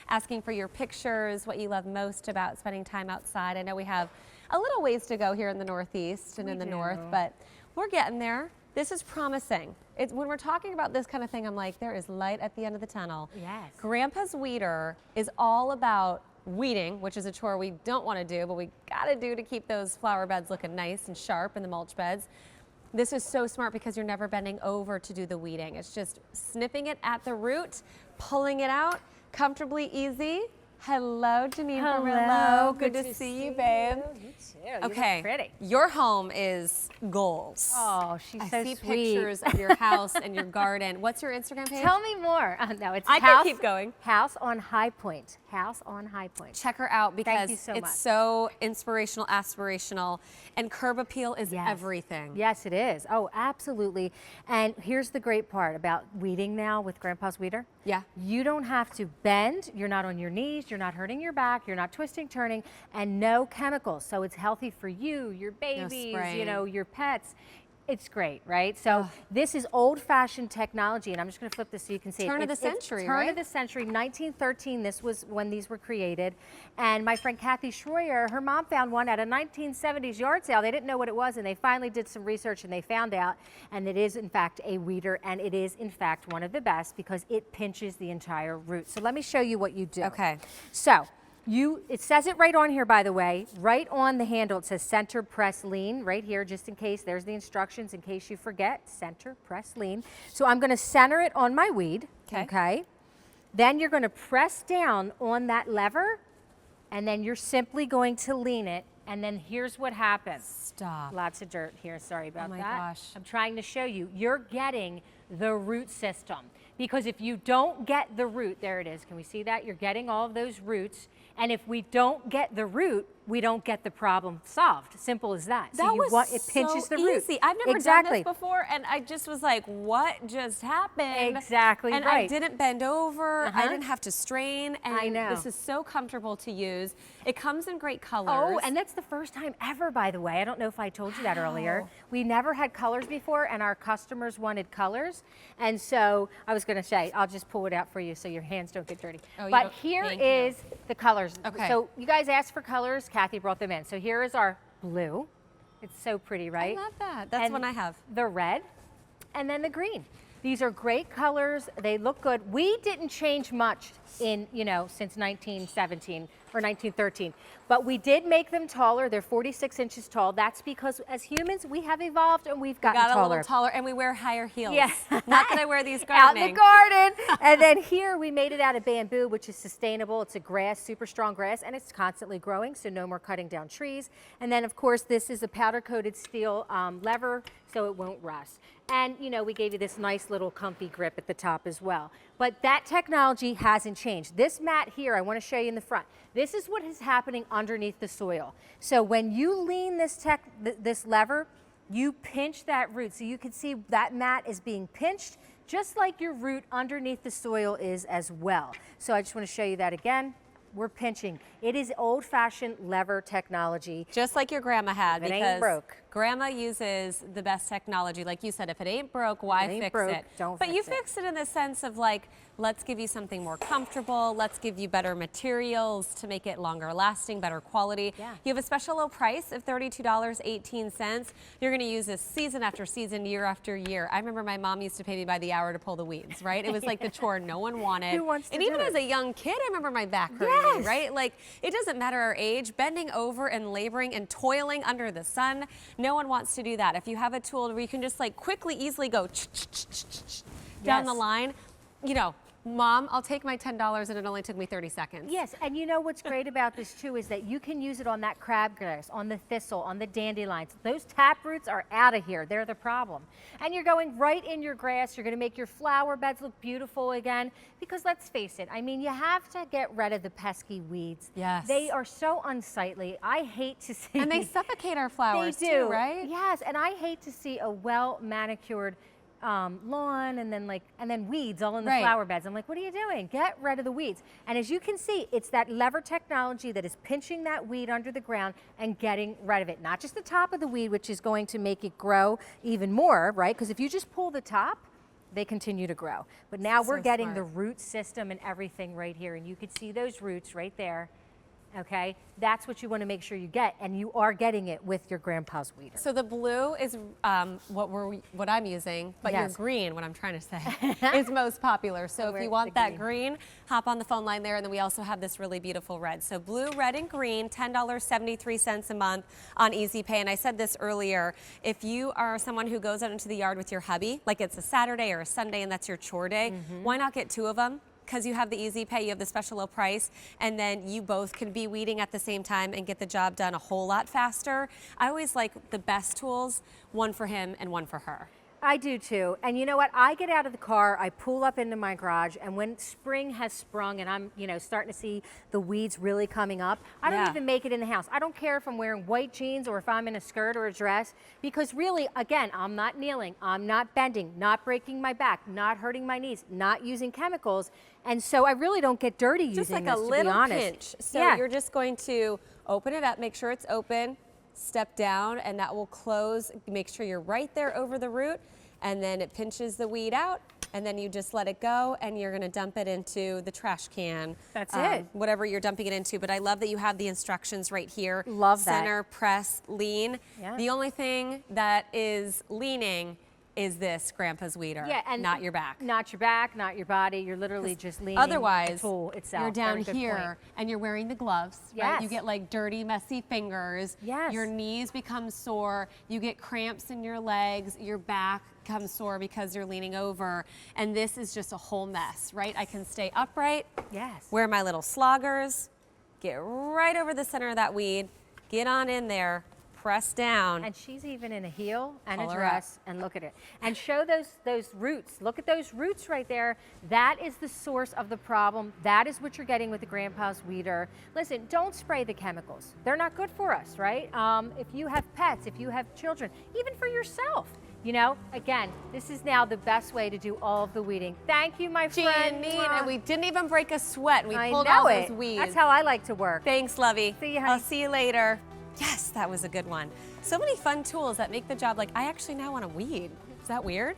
asking for your pictures, what you love most about spending time outside. I know we have a little ways to go here in the Northeast and in the North, but we're getting there. This is promising. When we're talking about this kind of thing, I'm like, there is light at the end of the tunnel. Yes. Grandpa's Weeder is all about weeding, which is a chore we don't want to do, but we got to do to keep those flower beds looking nice and sharp in the mulch beds. This is so smart because you're never bending over to do the weeding. It's just snipping it at the root, pulling it out, comfortably easy. Hello, Janine. Hello. Good to see you, babe. You too. Okay, You look pretty. your home is goals. Oh, she's so I see sweet. pictures of your house and your garden. What's your Instagram page? Tell me more. No, it's I house, can keep going. House on High Point. House on High Point. Check her out because you so it's much. so inspirational, aspirational, and curb appeal is everything. Yes, it is. Oh, absolutely. And here's the great part about weeding now with Grandpa's Weeder. Yeah. You don't have to bend. You're not on your knees. You're not hurting your back. You're not twisting, turning, and no chemicals. So it's healthy for you, your babies, you know, your pets. It's great, right? So this is old-fashioned technology, and I'm just going to flip this so you can see it. Turn of the century, Turn right? of the century, 1913. This was when these were created. And my friend Kathy Schroyer, her mom found one at a 1970s yard sale. They didn't know what it was, and they finally did some research, and they found out. And it is, in fact, a weeder, and it is, in fact, one of the best because it pinches the entire root. So let me show you what you do. Okay. So it says it right on here, by the way, right on the handle. It says center, press, lean right here, just in case. There's the instructions in case you forget. Center, press, lean. So I'm going to center it on my weed. Okay. Then you're going to press down on that lever, and then you're simply going to lean it. And then here's what happens. Stop. Lots of dirt here. Sorry about that. Oh my gosh. I'm trying to show you. You're getting the root system. Because if you don't get the root, there it is. Can we see that? You're getting all of those roots. And if we don't get the root, we don't get the problem solved. Simple as that. That was it pinches so the root. easy. I've never done this before, and I just was like, what just happened? Exactly and right. I didn't bend over. I didn't have to strain. And I know. This is so comfortable to use. It comes in great colors. Oh, and that's the first time ever, by the way. I don't know if I told you that earlier. We never had colors before, and our customers wanted colors. And so I was going to say, I'll just pull it out for you so your hands don't get dirty. Oh, but here is the colors. Okay. So you guys asked for colors. Kathy brought them in. So here is our blue. It's so pretty, right? I love that. That's one I have. The red, and then the green. These are great colors. They look good. We didn't change much in, since 1917 or 1913, but we did make them taller. They're 46 inches tall. That's because as humans, we have evolved and we've gotten taller. Got a little taller, and we wear higher heels. Yeah. Not that I wear these Out gardening. in the garden. And then here we made it out of bamboo, which is sustainable. It's a grass, super strong grass, and it's constantly growing, so no more cutting down trees. And then, of course, this is a powder-coated steel lever, so it won't rust. And, we gave you this nice little comfy grip at the top as well. But that technology hasn't changed. This mat here, I want to show you in the front. This is what is happening underneath the soil. So when you lean this lever, you pinch that root. So you can see that mat is being pinched just like your root underneath the soil is as well. So I just want to show you that again. We're pinching. It is old-fashioned lever technology. Just like your grandma had. If it ain't broke. Grandma uses the best technology. Like you said, if it ain't broke, why fix it? But you fix it in the sense of like, let's give you something more comfortable. Let's give you better materials to make it longer lasting, better quality. Yeah. You have a special low price of $32.18. You're going to use this season after season, year after year. I remember my mom used to pay me by the hour to pull the weeds, right? It was like the chore no one wanted. Who wants to and do even it? as a young kid, I remember my back hurting me, right? Like, it doesn't matter our age, bending over and laboring and toiling under the sun, no one wants to do that. If you have a tool where you can just like quickly, easily go down the line, Mom, I'll take my $10 and it only took me 30 seconds. Yes, and you know what's great about this too is that you can use it on that crabgrass, on the thistle, on the dandelions. Those tap roots are out of here. They're the problem. And you're going right in your grass. You're going to make your flower beds look beautiful again. Because let's face it, I mean, you have to get rid of the pesky weeds. Yes. They are so unsightly. I hate to see. And they suffocate our flowers too, right? Yes, and I hate to see a well-manicured lawn and then weeds all in the flower beds. I'm like, what are you doing? Get rid of the weeds. And as you can see, it's that lever technology that is pinching that weed under the ground and getting rid of it. Not just the top of the weed, which is going to make it grow even more, right? Because if you just pull the top, they continue to grow. But now we're So getting smart. the root system and everything right here, and you could see those roots right there. Okay, that's what you want to make sure you get, and you are getting it with your grandpa's weeder. So the blue is what I'm using, but your Yes. green, what I'm trying to say, is most popular. So if Where's you want the that green, hop on the phone line there, and then we also have this really beautiful red. So blue, red, and green, $10.73 a month on Easy Pay. And I said this earlier, if you are someone who goes out into the yard with your hubby, like it's a Saturday or a Sunday and that's your chore day, why not get two of them? Because you have the Easy Pay, you have the special low price, and then you both can be weeding at the same time and get the job done a whole lot faster. I always like the best tools, one for him and one for her. I do too. And you know what? I get out of the car, I pull up into my garage, and when spring has sprung and I'm, starting to see the weeds really coming up, I don't Yeah. even make it in the house. I don't care if I'm wearing white jeans or if I'm in a skirt or a dress, because really, again, I'm not kneeling, I'm not bending, not breaking my back, not hurting my knees, not using chemicals. And so I really don't get dirty Just using like this, a to be little honest. pinch. So Yeah. you're just going to open it up, make sure it's open, step down, and that will close. Make sure you're right there over the root, and then it pinches the weed out, and then you just let it go, and you're gonna dump it into the trash can. That's it. Whatever you're dumping it into, but I love that you have the instructions right here. Love that. Center, press, lean. Yeah. The only thing that is leaning is this Grandpa's weeder, Yeah, and not your back. Not your back, not your body. You're literally just leaning Otherwise, the tool itself. you're down Very good here point. and you're wearing the gloves, right? Yes. You get like dirty, messy fingers. Yes. Your knees become sore. You get cramps in your legs. Your back becomes sore because you're leaning over. And this is just a whole mess, right? I can stay upright, Yes. wear my little sloggers, get right over the center of that weed, get on in there, press down. And she's even in a heel and Pull a her up. dress, and look at it. And show those roots. Look at those roots right there. That is the source of the problem. That is what you're getting with the Grandpa's weeder. Listen, don't spray the chemicals. They're not good for us, right? If you have pets, if you have children, even for yourself. Again, this is now the best way to do all of the weeding. Thank you, my friend. And we didn't even break a sweat. We I pulled know all it. those weeds. That's how I like to work. Thanks, Lovey. See you, I'll honey. see you later. Yes, that was a good one. So many fun tools that make the job like, I actually now want to weed. Is that weird?